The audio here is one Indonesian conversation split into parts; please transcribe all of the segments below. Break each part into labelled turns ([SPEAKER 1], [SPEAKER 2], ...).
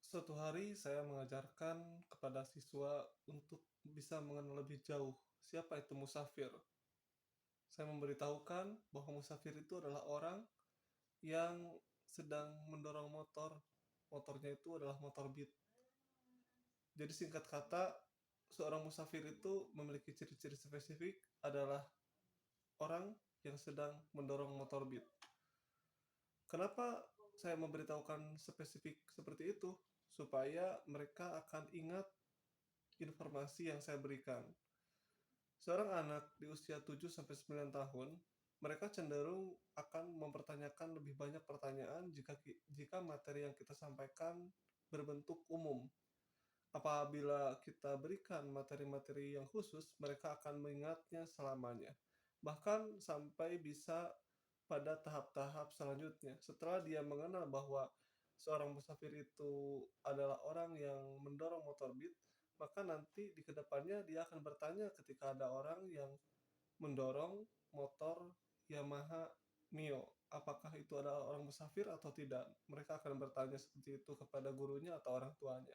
[SPEAKER 1] Suatu hari saya mengajarkan kepada siswa untuk bisa mengenal lebih jauh siapa itu musafir. Saya memberitahukan bahwa musafir itu adalah orang yang sedang mendorong motor. Motornya itu adalah motor beat. Jadi singkat kata, seorang musafir itu memiliki ciri-ciri spesifik adalah orang yang sedang mendorong motor beat. Kenapa saya memberitahukan spesifik seperti itu? Supaya mereka akan ingat informasi yang saya berikan. Seorang anak di usia 7 sampai 9 tahun, mereka cenderung akan mempertanyakan lebih banyak pertanyaan jika materi yang kita sampaikan berbentuk umum. Apabila kita berikan materi-materi yang khusus, mereka akan mengingatnya selamanya. Bahkan sampai bisa pada tahap-tahap selanjutnya. Setelah dia mengenal bahwa seorang musafir itu adalah orang yang mendorong motor beat, maka nanti di kedepannya dia akan bertanya ketika ada orang yang mendorong motor Yamaha Mio. Apakah itu adalah orang musafir atau tidak? Mereka akan bertanya seperti itu kepada gurunya atau orang tuanya.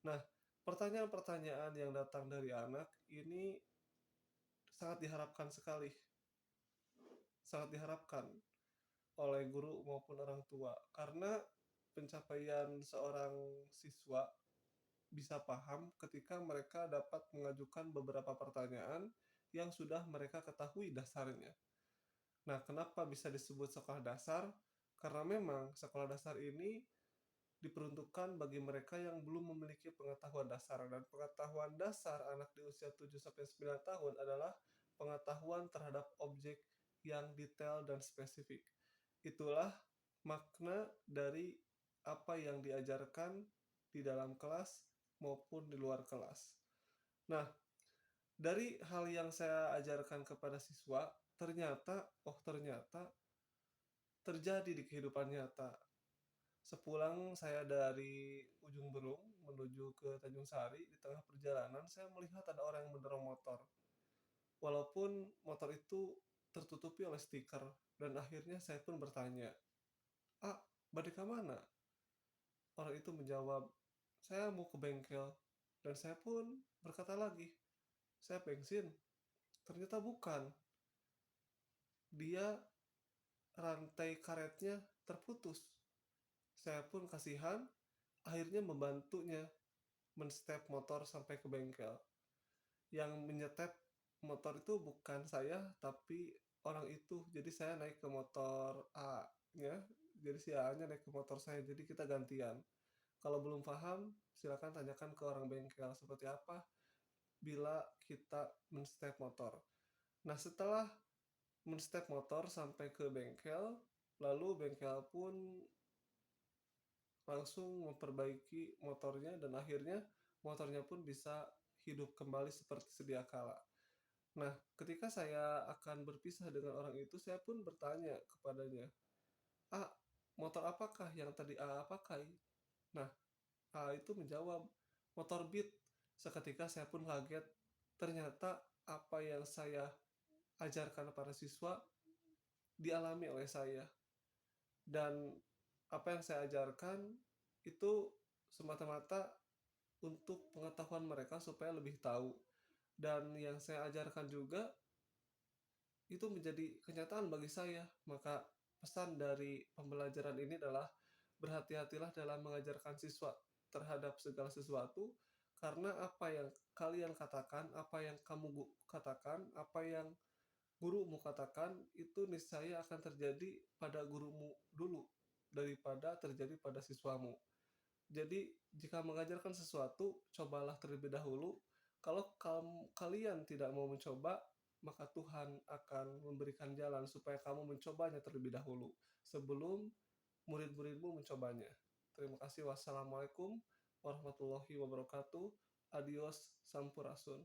[SPEAKER 1] Nah, pertanyaan-pertanyaan yang datang dari anak ini sangat diharapkan sekali, sangat diharapkan oleh guru maupun orang tua. Karena pencapaian seorang siswa bisa paham ketika mereka dapat mengajukan beberapa pertanyaan yang sudah mereka ketahui dasarnya. Nah, kenapa bisa disebut sekolah dasar? Karena memang sekolah dasar ini diperuntukkan bagi mereka yang belum memiliki pengetahuan dasar, dan pengetahuan dasar anak di usia 7 sampai 9 tahun adalah pengetahuan terhadap objek yang detail dan spesifik. Itulah makna dari apa yang diajarkan di dalam kelas maupun di luar kelas. Nah, dari hal yang saya ajarkan kepada siswa, ternyata terjadi di kehidupan nyata. Sepulang saya dari Ujung Berung menuju ke Tanjung Sari, di tengah perjalanan saya melihat ada orang yang mendorong motor. Walaupun motor itu tertutupi oleh stiker, dan akhirnya saya pun bertanya, "Ah, balik ke mana?" Orang itu menjawab, "Saya mau ke bengkel." Dan saya pun berkata lagi, "Saya bensin." Ternyata bukan. Dia rantai karetnya terputus. Saya pun kasihan, akhirnya membantunya men-step motor sampai ke bengkel. Yang menyetep motor itu bukan saya, tapi orang itu. Jadi saya naik ke motor A-nya, jadi si A-nya naik ke motor saya, jadi kita gantian. Kalau belum paham, silakan tanyakan ke orang bengkel seperti apa bila kita men-step motor. Nah, setelah men-step motor sampai ke bengkel, lalu bengkel pun langsung memperbaiki motornya dan akhirnya motornya pun bisa hidup kembali seperti sedia kala. Nah, ketika saya akan berpisah dengan orang itu, saya pun bertanya kepadanya, "A, motor apakah yang tadi A pakai?" Nah, A itu menjawab, "Motor Beat." Seketika saya pun kaget, ternyata apa yang saya ajarkan para siswa dialami oleh saya. Dan apa yang saya ajarkan itu semata-mata untuk pengetahuan mereka supaya lebih tahu. Dan yang saya ajarkan juga itu menjadi kenyataan bagi saya. Maka pesan dari pembelajaran ini adalah berhati-hatilah dalam mengajarkan siswa terhadap segala sesuatu, karena apa yang kalian katakan, apa yang kamu katakan, apa yang gurumu katakan itu niscaya akan terjadi pada gurumu dulu daripada terjadi pada siswamu. Jadi jika mengajarkan sesuatu, cobalah terlebih dahulu. Kalau kalian tidak mau mencoba, maka Tuhan akan memberikan jalan supaya kamu mencobanya terlebih dahulu sebelum murid-muridmu mencobanya. Terima kasih. Wassalamualaikum warahmatullahi wabarakatuh. Adios, sampurasun.